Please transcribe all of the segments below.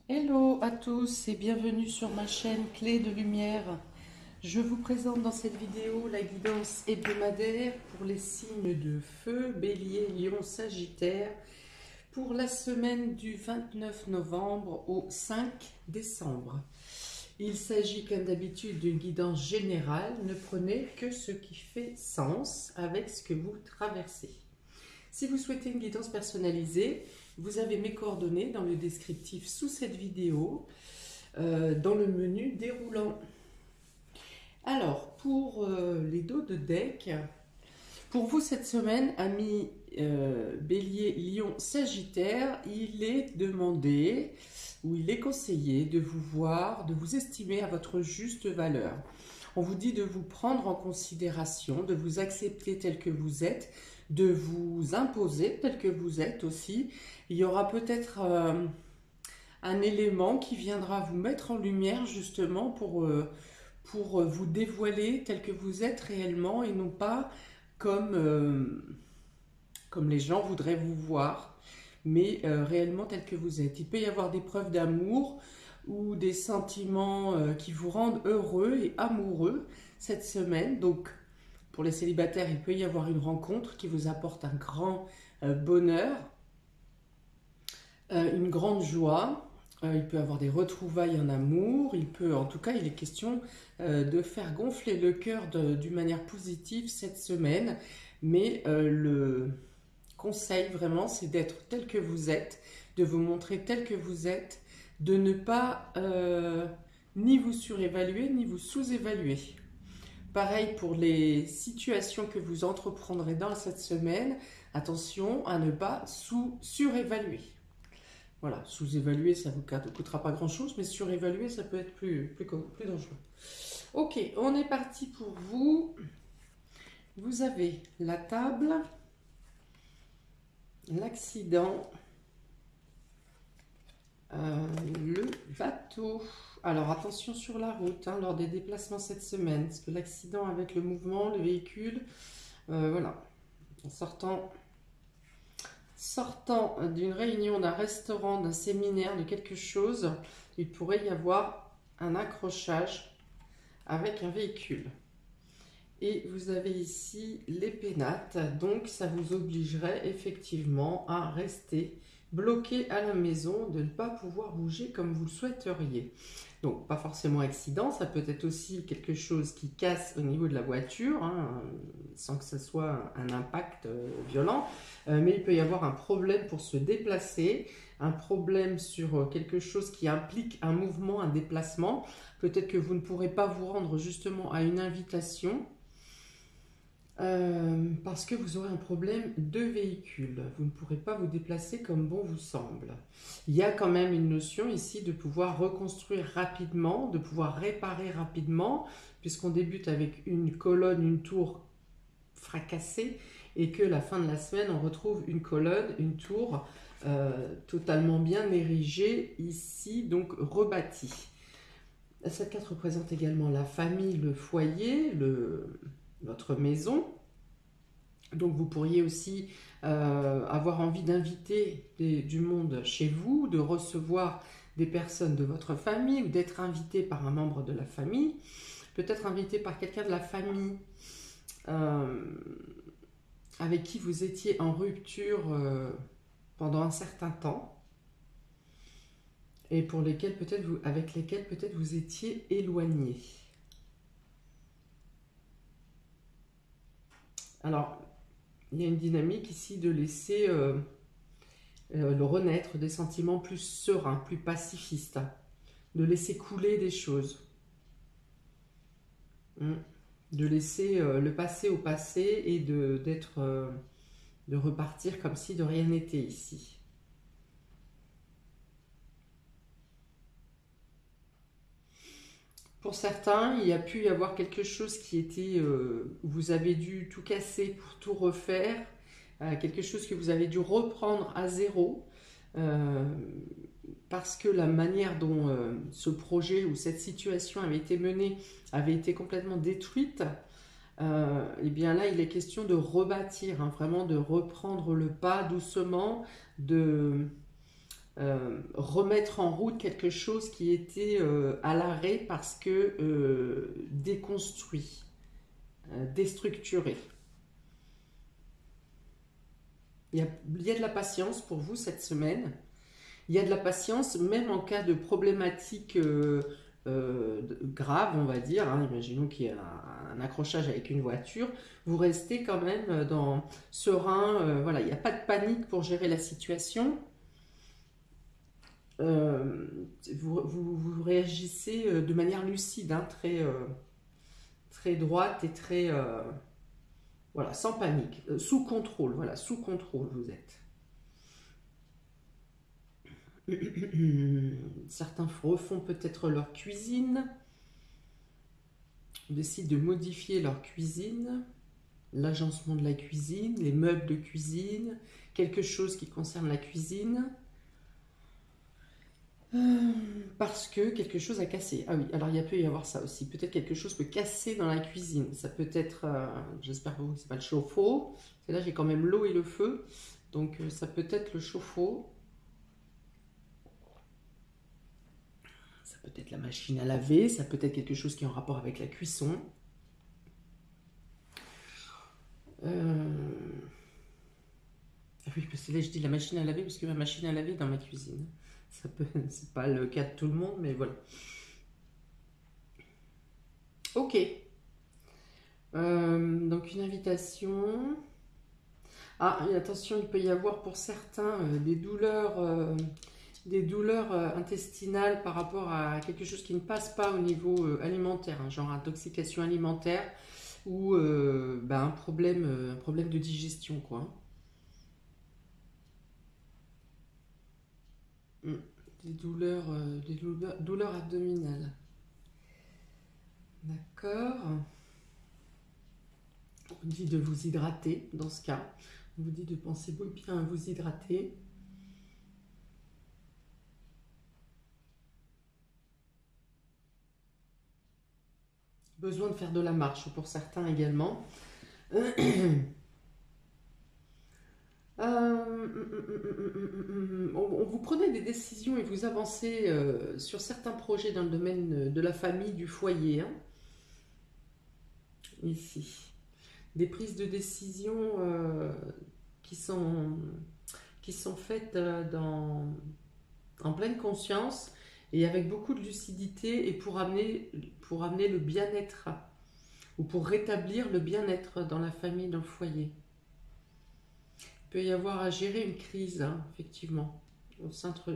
Hello à tous et bienvenue sur ma chaîne Clé de Lumière. Je vous présente dans cette vidéo la guidance hebdomadaire pour les signes de feu, Bélier, Lion, Sagittaire pour la semaine du 29 novembre au 5 décembre. Il s'agit comme d'habitude d'une guidance générale, ne prenez que ce qui fait sens avec ce que vous traversez. Si vous souhaitez une guidance personnalisée, vous avez mes coordonnées dans le descriptif sous cette vidéo, dans le menu déroulant. Alors, pour les dos de deck, pour vous cette semaine, amis Bélier, Lion, Sagittaire, il est demandé ou il est conseillé de vous voir, de vous estimer à votre juste valeur. On vous dit de vous prendre en considération, de vous accepter tel que vous êtes, de vous imposer tel que vous êtes aussi. Il y aura peut-être un élément qui viendra vous mettre en lumière justement pour vous dévoiler tel que vous êtes réellement et non pas comme les gens voudraient vous voir, mais réellement tel que vous êtes. Il peut y avoir des preuves d'amour ou des sentiments qui vous rendent heureux et amoureux cette semaine. Donc, pour les célibataires, il peut y avoir une rencontre qui vous apporte un grand bonheur, une grande joie. Il peut y avoir des retrouvailles en amour. En tout cas, il est question de faire gonfler le cœur d'une manière positive cette semaine. Mais le conseil vraiment, c'est d'être tel que vous êtes, de vous montrer tel que vous êtes, de ne pas ni vous surévaluer, ni vous sous-évaluer. Pareil pour les situations que vous entreprendrez dans cette semaine, attention à ne pas surévaluer. Voilà, sous-évaluer, ça ne vous coûtera pas grand-chose, mais surévaluer, ça peut être plus dangereux. Ok, on est parti pour vous. Vous avez la table, l'accident, le bateau. Alors attention sur la route lors des déplacements cette semaine, parce que l'accident avec le mouvement, le véhicule, voilà, en sortant d'une réunion, d'un restaurant, d'un séminaire, de quelque chose, il pourrait y avoir un accrochage avec un véhicule. Et vous avez ici les pénates, donc ça vous obligerait effectivement à rester bloqué à la maison, de ne pas pouvoir bouger comme vous le souhaiteriez. Donc pas forcément accident, ça peut être aussi quelque chose qui casse au niveau de la voiture, sans que ce soit un impact violent, mais il peut y avoir un problème pour se déplacer, un problème sur quelque chose qui implique un mouvement, un déplacement. Peut-être que vous ne pourrez pas vous rendre justement à une invitation, parce que vous aurez un problème de véhicule. Vous ne pourrez pas vous déplacer comme bon vous semble. Il y a quand même une notion ici de pouvoir reconstruire rapidement, de pouvoir réparer rapidement, puisqu'on débute avec une colonne, une tour fracassée, et que la fin de la semaine, on retrouve une colonne, une tour totalement bien érigée ici, donc rebâtie. Cette carte représente également la famille, le foyer, votre maison. Donc vous pourriez aussi avoir envie d'inviter du monde chez vous, de recevoir des personnes de votre famille ou d'être invité par un membre de la famille, peut-être invité par quelqu'un de la famille avec qui vous étiez en rupture pendant un certain temps et avec lesquels peut-être vous étiez éloigné. Alors, il y a une dynamique ici de laisser le renaître des sentiments plus sereins, plus pacifistes, de laisser couler des choses, de laisser le passé au passé et de repartir comme si de rien n'était ici. Pour certains, il y a pu y avoir quelque chose qui était, vous avez dû tout casser pour tout refaire, quelque chose que vous avez dû reprendre à zéro, parce que la manière dont ce projet ou cette situation avait été menée avait été complètement détruite. Et bien là, il est question de rebâtir, vraiment de reprendre le pas doucement, de remettre en route quelque chose qui était à l'arrêt parce que déconstruit, déstructuré. Il y a de la patience pour vous cette semaine. Il y a de la patience même en cas de problématique grave, on va dire. Hein. Imaginons qu'il y ait un accrochage avec une voiture. Vous restez quand même serein. Voilà, il n'y a pas de panique pour gérer la situation. Vous réagissez de manière lucide, hein, très droite et très... voilà, sans panique, sous contrôle. Voilà, sous contrôle vous êtes. Certains refont peut-être leur cuisine, décident de modifier leur cuisine, l'agencement de la cuisine, les meubles de cuisine, quelque chose qui concerne la cuisine, parce que quelque chose a cassé. Ah oui, alors il peut y avoir ça aussi, peut-être quelque chose peut casser dans la cuisine, ça peut être, j'espère pour vous que c'est pas le chauffe-eau, parce que là j'ai quand même l'eau et le feu, donc ça peut être le chauffe-eau. Ça peut être la machine à laver, ça peut être quelque chose qui est en rapport avec la cuisson. Ah oui, parce que là je dis la machine à laver parce que ma machine à laver est dans ma cuisine. C'est pas le cas de tout le monde, mais voilà. Ok. Donc une invitation. Ah, et attention, il peut y avoir pour certains des douleurs intestinales par rapport à quelque chose qui ne passe pas au niveau alimentaire, hein, genre intoxication alimentaire ou un problème de digestion, quoi. Des douleurs abdominales. D'accord. On vous dit de vous hydrater dans ce cas. On vous dit de penser bien à vous hydrater. Besoin de faire de la marche pour certains également. Vous prenez des décisions et vous avancez sur certains projets dans le domaine de la famille, du foyer. Hein. Ici. Des prises de décision qui sont faites en pleine conscience et avec beaucoup de lucidité et pour amener le bien-être ou pour rétablir le bien-être dans la famille, dans le foyer. Il peut y avoir à gérer une crise, hein, effectivement, au centre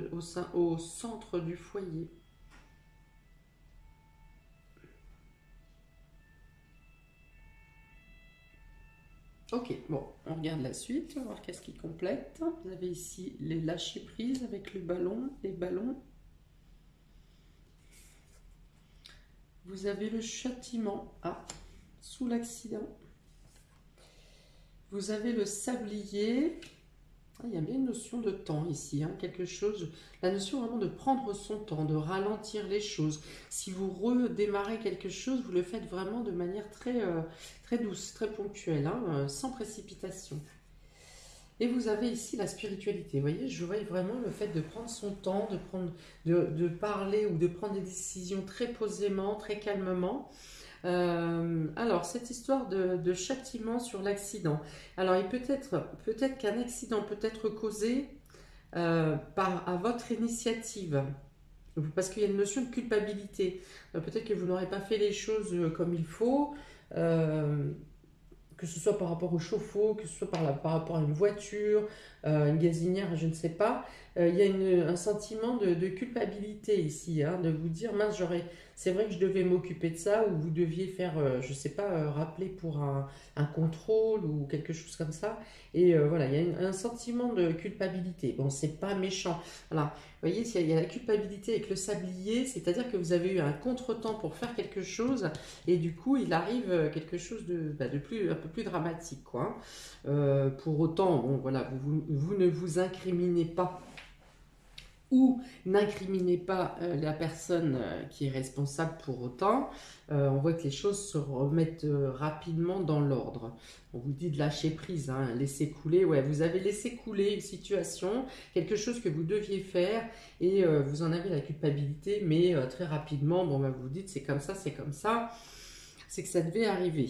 du foyer. Ok, bon, on regarde la suite, on va voir qu'est-ce qui complète. Vous avez ici les lâcher prise avec les ballons. Vous avez le châtiment, sous l'accident. Vous avez le sablier. Il y a bien une notion de temps ici, hein, quelque chose, la notion vraiment de prendre son temps, de ralentir les choses. Si vous redémarrez quelque chose, vous le faites vraiment de manière très, très douce, très ponctuelle, hein, sans précipitation. Et vous avez ici la spiritualité, vous voyez, je vois vraiment le fait de prendre son temps, de parler ou de prendre des décisions très posément, très calmement. Alors, cette histoire de châtiment sur l'accident. Alors, peut-être qu'un accident peut être causé à votre initiative. Parce qu'il y a une notion de culpabilité. Peut-être que vous n'aurez pas fait les choses comme il faut. Que ce soit par rapport au chauffe-eau, que ce soit par rapport à une voiture, une gazinière, je ne sais pas. Il y a un sentiment de culpabilité ici, hein, de vous dire, mince, c'est vrai que je devais m'occuper de ça, ou vous deviez faire, je ne sais pas, rappeler pour un contrôle ou quelque chose comme ça. Et voilà, il y a un sentiment de culpabilité. Bon, c'est pas méchant. Voilà. Vous voyez, il y a la culpabilité avec le sablier, c'est-à-dire que vous avez eu un contretemps pour faire quelque chose, et du coup, il arrive quelque chose un peu plus dramatique, quoi. Pour autant, bon, voilà, vous ne vous incriminez pas. ou n'incriminez pas la personne qui est responsable pour autant. On voit que les choses se remettent rapidement dans l'ordre. On vous dit de lâcher prise, hein, laisser couler. Ouais, vous avez laissé couler une situation, quelque chose que vous deviez faire et vous en avez la culpabilité, mais très rapidement, bon, bah, vous vous dites c'est comme ça, c'est que ça devait arriver.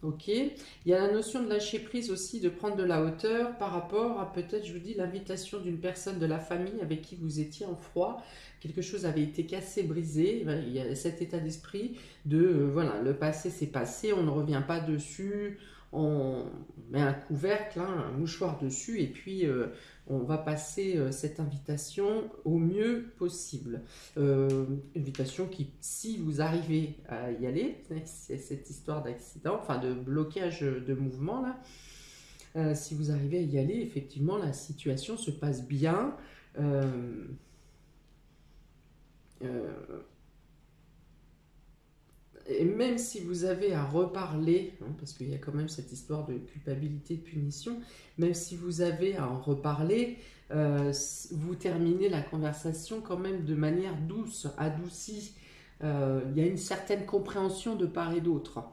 Ok, il y a la notion de lâcher prise aussi, de prendre de la hauteur par rapport à peut-être, je vous dis, l'invitation d'une personne de la famille avec qui vous étiez en froid. Quelque chose avait été cassé, brisé. Il y a cet état d'esprit de, voilà, le passé c'est passé, on ne revient pas dessus, on met un couvercle, hein, un mouchoir dessus et puis on va passer cette invitation au mieux possible. Invitation qui, si vous arrivez à y aller, c'est cette histoire d'accident, enfin de blocage de mouvement là, si vous arrivez à y aller, effectivement la situation se passe bien. Et même si vous avez à reparler, hein, parce qu'il y a quand même cette histoire de culpabilité, de punition, même si vous avez à en reparler, vous terminez la conversation quand même de manière douce, adoucie. Il y a une certaine compréhension de part et d'autre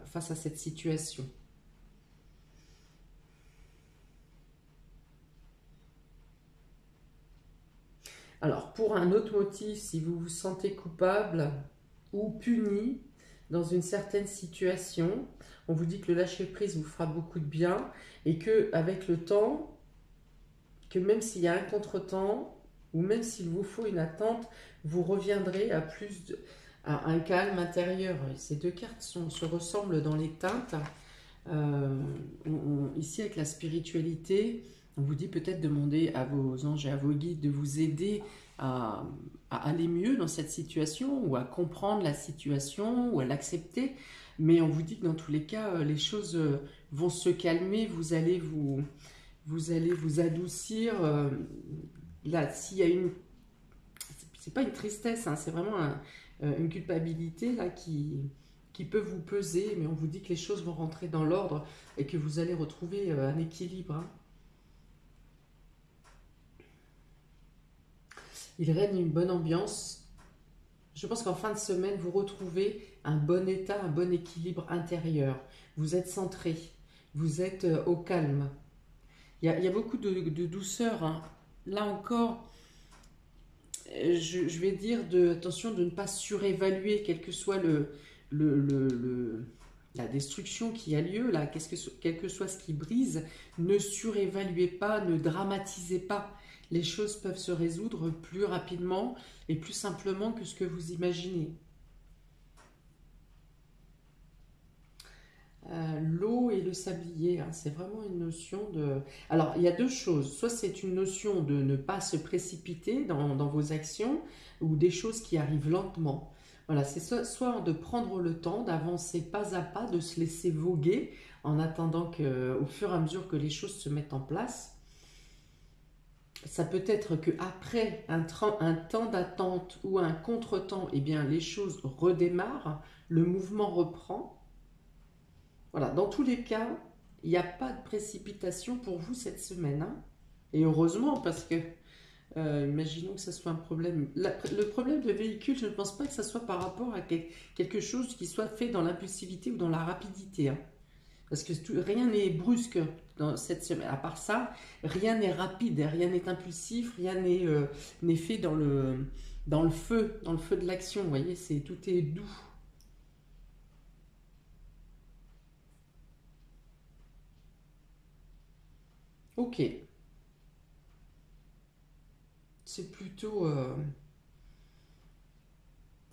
face à cette situation. Alors, pour un autre motif, si vous vous sentez coupable ou puni dans une certaine situation, on vous dit que le lâcher-prise vous fera beaucoup de bien et qu'avec le temps, que même s'il y a un contretemps ou même s'il vous faut une attente, vous reviendrez à un calme intérieur. Ces deux cartes se ressemblent dans les teintes. Ici, avec la spiritualité, on vous dit peut-être demander à vos anges et à vos guides de vous aider à aller mieux dans cette situation ou à comprendre la situation ou à l'accepter. Mais on vous dit que dans tous les cas, les choses vont se calmer, vous allez vous adoucir. Là, s'il y a c'est pas une tristesse, hein, c'est vraiment une culpabilité là qui peut vous peser, mais on vous dit que les choses vont rentrer dans l'ordre et que vous allez retrouver un équilibre. Hein. Il règne une bonne ambiance. Je pense qu'en fin de semaine, vous retrouvez un bon état, un bon équilibre intérieur. Vous êtes centré, vous êtes au calme. Il y a beaucoup de douceur. Hein. Là encore, je vais dire attention de ne pas surévaluer, quel que soit la destruction qui a lieu, là, quel que soit ce qui brise, ne surévaluez pas, ne dramatisez pas. Les choses peuvent se résoudre plus rapidement et plus simplement que ce que vous imaginez. L'eau et le sablier, hein, c'est vraiment une notion de... Alors, il y a deux choses. Soit c'est une notion de ne pas se précipiter dans vos actions ou des choses qui arrivent lentement. Voilà, c'est soit de prendre le temps, d'avancer pas à pas, de se laisser voguer en attendant au fur et à mesure que les choses se mettent en place. Ça peut être qu'après un temps d'attente ou un contretemps, eh bien, les choses redémarrent, le mouvement reprend. Voilà, dans tous les cas, il n'y a pas de précipitation pour vous cette semaine. Hein. Et heureusement, parce que, imaginons que ça soit un problème. Le problème de véhicule, je ne pense pas que ça soit par rapport à quelque chose qui soit fait dans l'impulsivité ou dans la rapidité. Hein. Parce que rien n'est brusque dans cette semaine. À part ça, rien n'est rapide, rien n'est impulsif, rien n'est fait dans le feu de l'action. Vous voyez, tout est doux. Ok. C'est plutôt...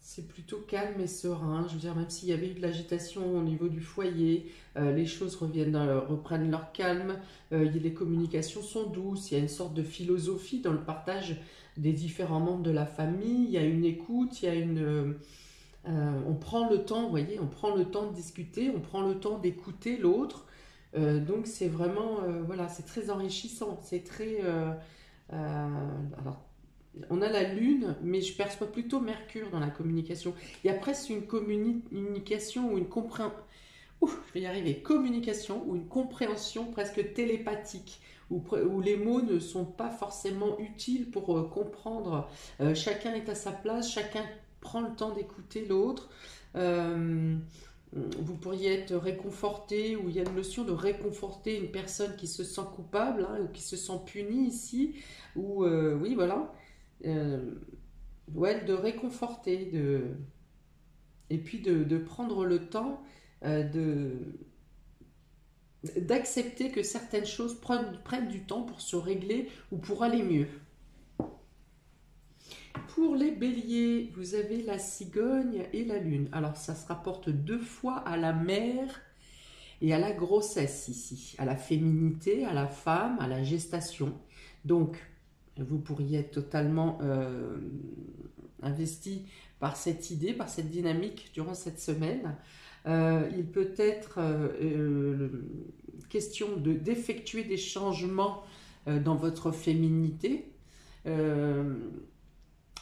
C'est plutôt calme et serein. Je veux dire, même s'il y avait eu de l'agitation au niveau du foyer, les choses reprennent leur calme, les communications sont douces, il y a une sorte de philosophie dans le partage des différents membres de la famille, il y a une écoute, on prend le temps, vous voyez, on prend le temps de discuter, on prend le temps d'écouter l'autre. Donc c'est vraiment, voilà, c'est très enrichissant, c'est très... alors, on a la Lune, mais je perçois plutôt Mercure dans la communication. Il y a presque une communication ou une compréhension. je vais y arriver, communication ou une compréhension presque télépathique, où les mots ne sont pas forcément utiles pour comprendre. Chacun est à sa place, chacun prend le temps d'écouter l'autre. Vous pourriez être réconforté, ou il y a une notion de réconforter une personne qui se sent coupable, hein, ou qui se sent punie ici, ou oui, voilà. Ouais, de réconforter, et puis de prendre le temps d'accepter que certaines choses prennent du temps pour se régler ou pour aller mieux. Pour les béliers, vous avez la cigogne et la lune. Alors ça se rapporte 2 fois à la mère et à la grossesse ici, à la féminité, à la femme, à la gestation. Donc vous pourriez être totalement investi par cette idée, par cette dynamique durant cette semaine. Il peut être question d'effectuer des changements dans votre féminité.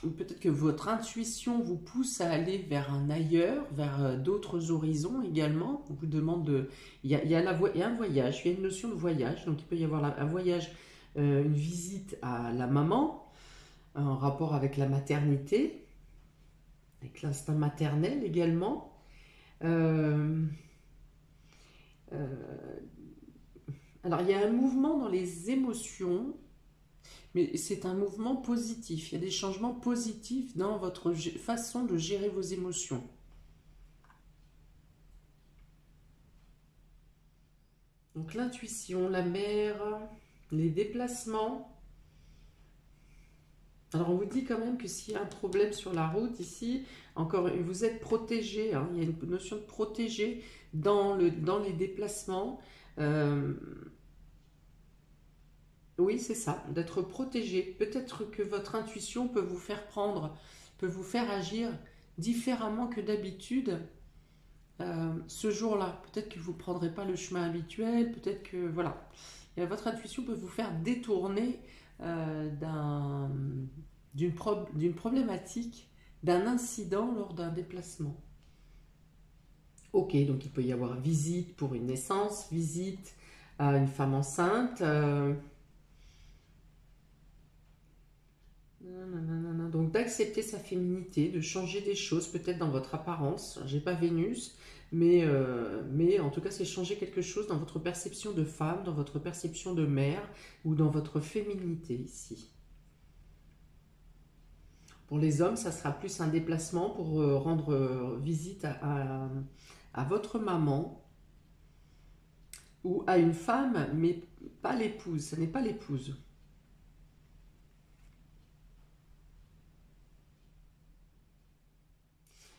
Peut-être que votre intuition vous pousse à aller vers un ailleurs, vers d'autres horizons également. On vous demande il y a un voyage, il y a une notion de voyage. Donc il peut y avoir un voyage, une visite à la maman, en rapport avec la maternité, avec l'instinct maternel également. Alors il y a un mouvement dans les émotions, mais c'est un mouvement positif. Il y a des changements positifs dans votre façon de gérer vos émotions. Donc l'intuition, la mer, les déplacements. Alors on vous dit quand même que s'il y a un problème sur la route ici, encore vous êtes protégé, hein, il y a une notion de protégé dans les déplacements. Oui, c'est ça, d'être protégé. Peut-être que votre intuition peut vous faire agir différemment que d'habitude ce jour-là. Peut-être que vous ne prendrez pas le chemin habituel, peut-être que, voilà. Et votre intuition peut vous faire détourner d'une problématique, d'un incident lors d'un déplacement. Ok, donc il peut y avoir visite pour une naissance, visite à une femme enceinte. Donc d'accepter sa féminité, de changer des choses, peut-être dans votre apparence. J'ai pas Vénus, mais en tout cas c'est changer quelque chose dans votre perception de femme, dans votre perception de mère ou dans votre féminité ici. Pour les hommes, ça sera plus un déplacement pour rendre visite à votre maman ou à une femme, mais pas l'épouse, ce n'est pas l'épouse.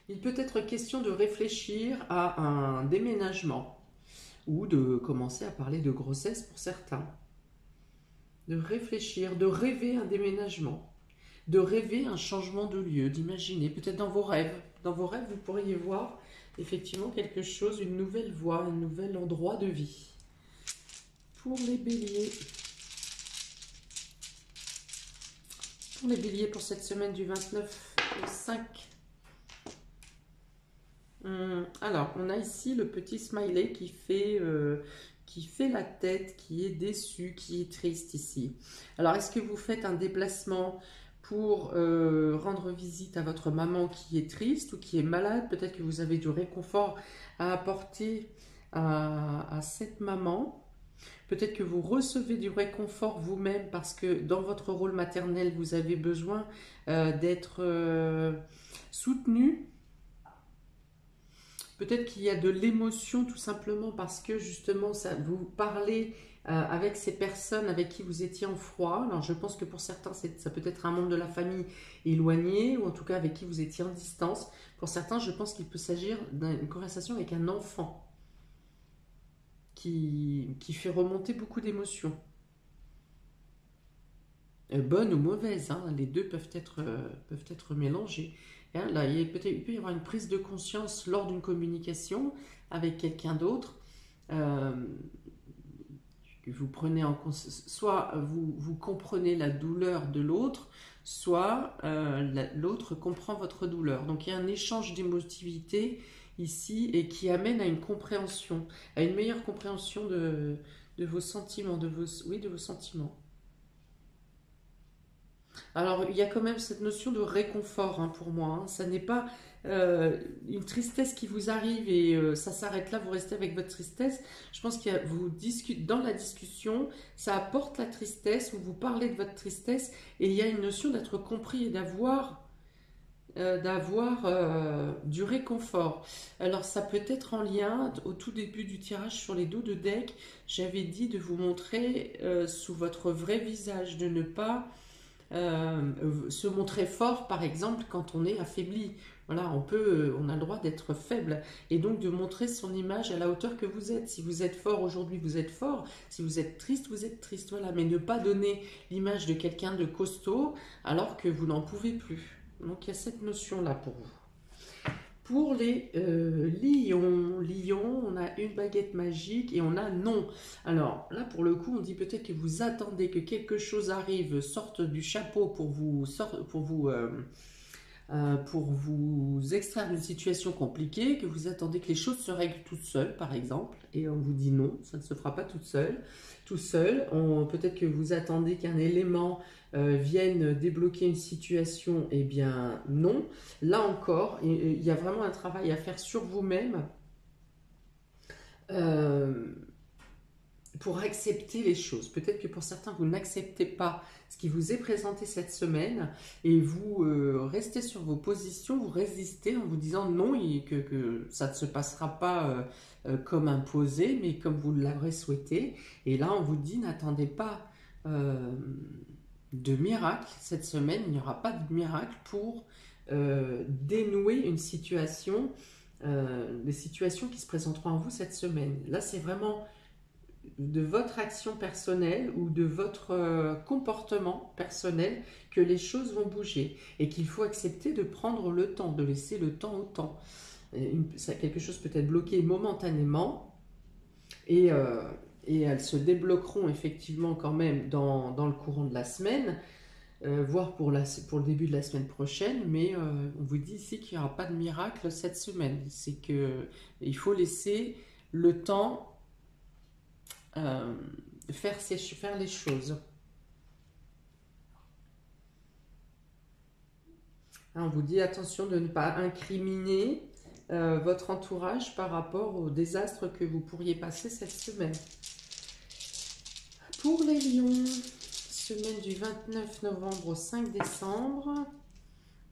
Il peut être question de réfléchir à un déménagement ou de commencer à parler de grossesse pour certains. De réfléchir, de rêver un déménagement, de rêver un changement de lieu, d'imaginer, peut-être dans vos rêves. Dans vos rêves, vous pourriez voir effectivement quelque chose, une nouvelle voie, un nouvel endroit de vie. Pour les béliers. Pour les béliers, pour cette semaine du 29 au 5. Alors, on a ici le petit smiley qui fait la tête, qui est déçu, qui est triste ici. Alors, est-ce que vous faites un déplacement pour rendre visite à votre maman qui est triste ou qui est malade? Peut-être que vous avez du réconfort à apporter à cette maman. Peut-être que vous recevez du réconfort vous-même parce que dans votre rôle maternel, vous avez besoin d'être soutenu. Peut-être qu'il y a de l'émotion tout simplement parce que justement vous parlez avec ces personnes avec qui vous étiez en froid. Alors je pense que pour certains ça peut être un membre de la famille éloigné ou en tout cas avec qui vous étiez en distance. Pour certains je pense qu'il peut s'agir d'une conversation avec un enfant qui fait remonter beaucoup d'émotions. Bonnes ou mauvaises, hein, les deux peuvent être mélangés. Hein, là, il peut y avoir une prise de conscience lors d'une communication avec quelqu'un d'autre. Vous prenez en compte, soit vous comprenez la douleur de l'autre, soit l'autre comprend votre douleur. Donc il y a un échange d'émotivité ici et qui amène à une compréhension, à une meilleure compréhension de vos sentiments, oui, de vos sentiments. Alors, il y a quand même cette notion de réconfort hein, pour moi. Hein. Ça n'est pas une tristesse qui vous arrive et ça s'arrête là, vous restez avec votre tristesse. Je pense que vous discutez dans la discussion, ça apporte la tristesse, vous parlez de votre tristesse et il y a une notion d'être compris et d'avoir du réconfort. Alors ça peut être en lien, au tout début du tirage sur les dos de deck, j'avais dit de vous montrer sous votre vrai visage, de ne pas se montrer fort par exemple quand on est affaibli. Voilà, on a le droit d'être faible et donc de montrer son image à la hauteur que vous êtes. Si vous êtes fort aujourd'hui, vous êtes fort. Si vous êtes triste, vous êtes triste. Voilà, mais ne pas donner l'image de quelqu'un de costaud alors que vous n'en pouvez plus. Donc il y a cette notion-là pour vous. Pour les lions, on a une baguette magique et on a non. Alors là, pour le coup, on dit peut-être que vous attendez que quelque chose arrive, sorte du chapeau pour vous extraire d'une situation compliquée, que vous attendez que les choses se règlent toutes seules, par exemple, et on vous dit non, ça ne se fera pas tout seul. Peut-être que vous attendez qu'un élément vienne débloquer une situation, eh bien non. Là encore, il y a vraiment un travail à faire sur vous-même pour accepter les choses. Peut-être que pour certains, vous n'acceptez pas ce qui vous est présenté cette semaine et vous restez sur vos positions, vous résistez en vous disant non et que ça ne se passera pas comme imposé, mais comme vous l'aurez souhaité. Et là, on vous dit, n'attendez pas de miracle cette semaine, il n'y aura pas de miracle pour dénouer une situation, des situations qui se présenteront à vous cette semaine. Là, c'est vraiment de votre action personnelle ou de votre comportement personnel que les choses vont bouger et qu'il faut accepter de prendre le temps, de laisser le temps au temps. Quelque chose peut être bloqué momentanément et elles se débloqueront effectivement quand même dans le courant de la semaine, voire pour le début de la semaine prochaine, mais on vous dit ici qu'il n'y aura pas de miracle cette semaine. C'est qu'il faut laisser le temps faire les choses. On vous dit attention de ne pas incriminer votre entourage par rapport au désastre que vous pourriez passer cette semaine. Pour les lions, semaine du 29 novembre au 5 décembre,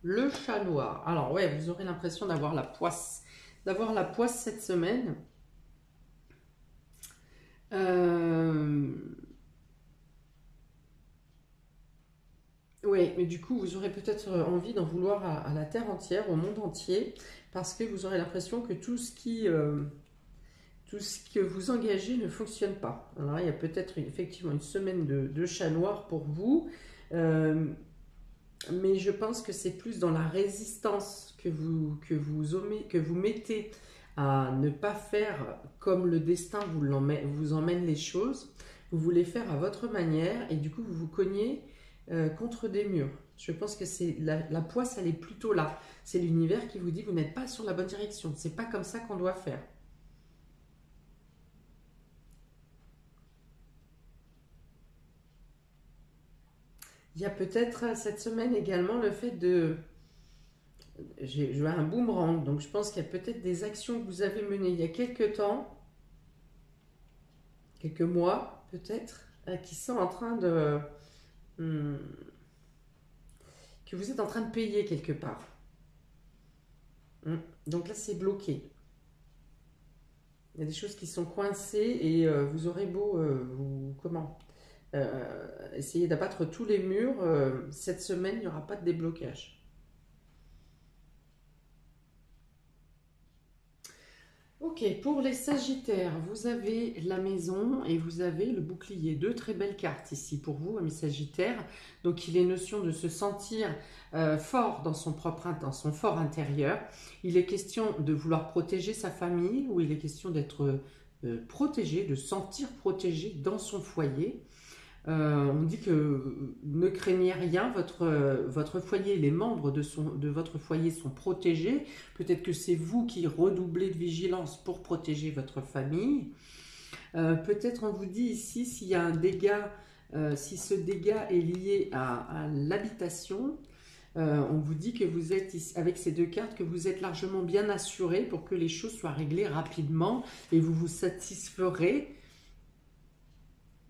le chat noir. Alors ouais, vous aurez l'impression d'avoir la poisse cette semaine. Oui, mais du coup, vous aurez peut-être envie d'en vouloir à la terre entière, au monde entier, parce que vous aurez l'impression que tout ce que vous engagez ne fonctionne pas. Alors là, il y a peut-être effectivement une semaine de chat noir pour vous, mais je pense que c'est plus dans la résistance que vous mettez à ne pas faire comme le destin vous emmène les choses. Vous voulez faire à votre manière et du coup vous vous cognez contre des murs. Je pense que c'est la poisse, elle est plutôt là. C'est l'univers qui vous dit vous n'êtes pas sur la bonne direction. C'est pas comme ça qu'on doit faire. Il y a peut-être cette semaine également le fait de... Je vois un boomerang, donc je pense qu'il y a peut-être des actions que vous avez menées il y a quelques temps, quelques mois peut-être, qui sont en train de... que vous êtes en train de payer quelque part. Donc là, c'est bloqué. Il y a des choses qui sont coincées et vous aurez beau essayer d'abattre tous les murs. Cette semaine, il n'y aura pas de déblocage. Ok, pour les Sagittaires, vous avez la maison et vous avez le bouclier. Deux très belles cartes ici pour vous, mes Sagittaires. Donc, il est notion de se sentir fort dans son fort intérieur. Il est question de vouloir protéger sa famille ou il est question d'être protégé, de sentir protégé dans son foyer. On dit que ne craignez rien, votre foyer, les membres de votre foyer sont protégés. Peut-être que c'est vous qui redoublez de vigilance pour protéger votre famille. Peut-être on vous dit ici s'il y a un dégât, si ce dégât est lié à l'habitation, on vous dit que vous êtes, avec ces deux cartes, que vous êtes largement bien assuré pour que les choses soient réglées rapidement et vous vous satisferez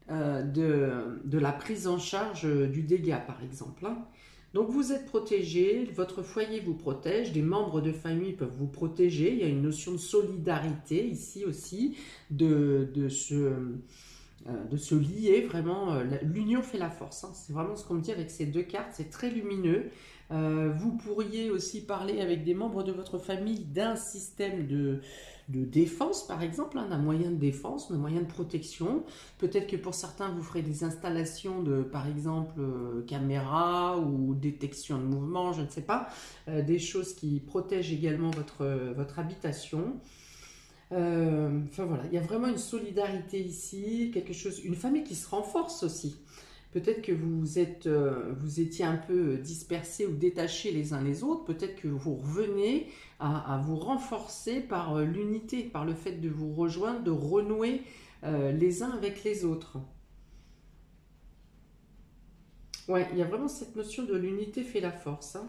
de la prise en charge du dégât, par exemple. Donc vous êtes protégé, votre foyer vous protège, des membres de famille peuvent vous protéger, il y a une notion de solidarité ici aussi, de se lier vraiment, l'union fait la force, hein. C'est vraiment ce qu'on me dit avec ces deux cartes, c'est très lumineux. Vous pourriez aussi parler avec des membres de votre famille d'un système de défense, par exemple, hein, d'un moyen de défense, d'un moyen de protection. Peut-être que pour certains, vous ferez des installations de, par exemple, caméras ou détection de mouvement, je ne sais pas, des choses qui protègent également votre habitation. Enfin voilà, il y a vraiment une solidarité ici, quelque chose, une famille qui se renforce aussi. Peut-être que vous étiez un peu dispersés ou détachés les uns les autres. Peut-être que vous revenez à vous renforcer par l'unité, par le fait de vous rejoindre, de renouer les uns avec les autres. Ouais, il y a vraiment cette notion de l'unité fait la force, hein.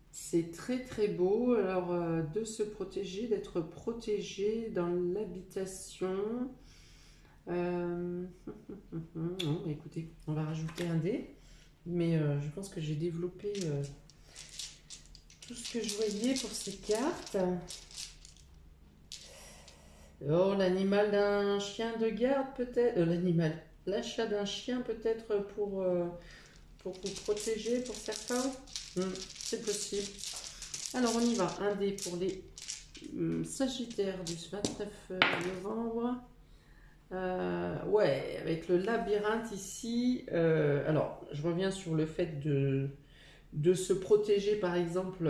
C'est très très beau. Alors, de se protéger, d'être protégé dans l'habitation. Non, écoutez, on va rajouter un dé, mais je pense que j'ai développé tout ce que je voyais pour ces cartes. Oh, l'animal d'un chien de garde peut-être, l'achat d'un chien peut-être pour vous protéger pour certains. C'est possible. Alors on y va, un dé pour les Sagittaires du 29 novembre. Ouais, avec le labyrinthe ici, alors je reviens sur le fait de se protéger par exemple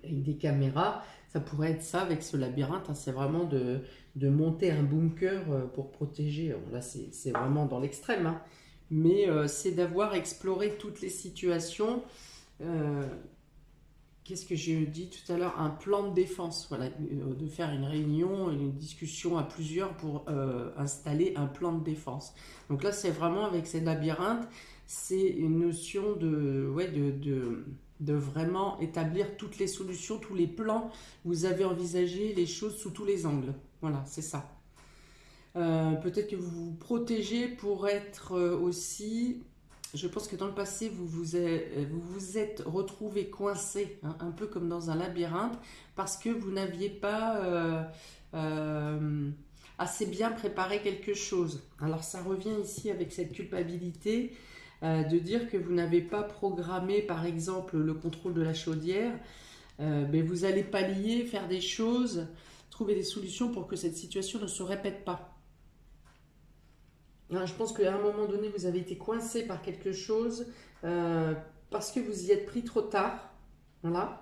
avec des caméras, ça pourrait être ça avec ce labyrinthe, hein, c'est vraiment de monter un bunker pour protéger. Bon, là c'est vraiment dans l'extrême, hein, mais c'est d'avoir exploré toutes les situations. Qu'est-ce que j'ai dit tout à l'heure? Un plan de défense, voilà, de faire une réunion, une discussion à plusieurs pour installer un plan de défense. Donc là, c'est vraiment avec ces labyrinthes, c'est une notion de vraiment établir toutes les solutions, tous les plans. Vous avez envisagé les choses sous tous les angles. Voilà, c'est ça. Peut-être que vous vous protégez pour être aussi... Je pense que dans le passé, vous vous êtes retrouvé coincé, hein, un peu comme dans un labyrinthe, parce que vous n'aviez pas assez bien préparé quelque chose. Alors ça revient ici avec cette culpabilité de dire que vous n'avez pas programmé, par exemple, le contrôle de la chaudière. Mais vous allez pallier, faire des choses, trouver des solutions pour que cette situation ne se répète pas. Je pense qu'à un moment donné, vous avez été coincé par quelque chose parce que vous y êtes pris trop tard. Voilà.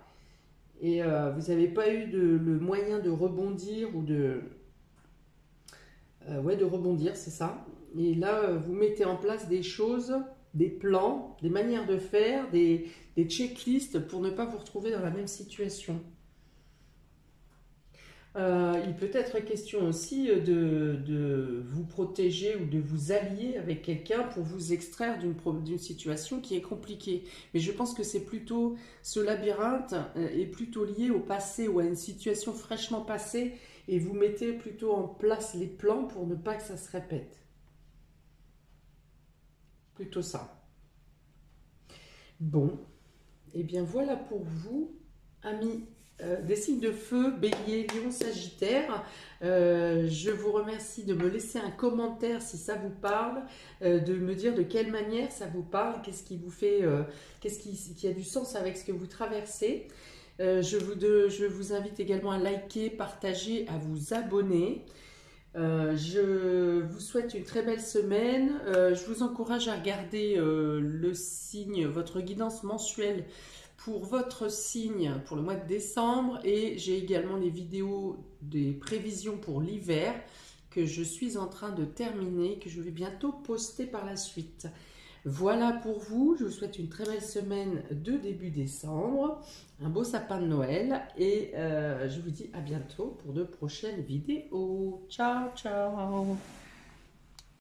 Et vous n'avez pas eu le moyen de rebondir ou de rebondir, c'est ça. Et là, vous mettez en place des choses, des plans, des manières de faire, des checklists pour ne pas vous retrouver dans la même situation. Il peut être question aussi de vous protéger ou de vous allier avec quelqu'un pour vous extraire d'une situation qui est compliquée. Mais je pense que c'est plutôt, ce labyrinthe est plutôt lié au passé ou à une situation fraîchement passée et vous mettez plutôt en place les plans pour ne pas que ça se répète. Plutôt ça. Bon, et bien voilà pour vous, amis. Des signes de feu, Bélier, Lion, Sagittaire. Je vous remercie de me laisser un commentaire si ça vous parle, de me dire de quelle manière ça vous parle, qu'est-ce qui vous fait, qu'est-ce qui a du sens avec ce que vous traversez. Je vous invite également à liker, partager, à vous abonner. Je vous souhaite une très belle semaine. Je vous encourage à regarder le signe, votre guidance mensuelle pour votre signe pour le mois de décembre, et j'ai également les vidéos des prévisions pour l'hiver que je suis en train de terminer, que je vais bientôt poster par la suite. Voilà pour vous, je vous souhaite une très belle semaine de début décembre, un beau sapin de Noël et je vous dis à bientôt pour de prochaines vidéos. Ciao, ciao!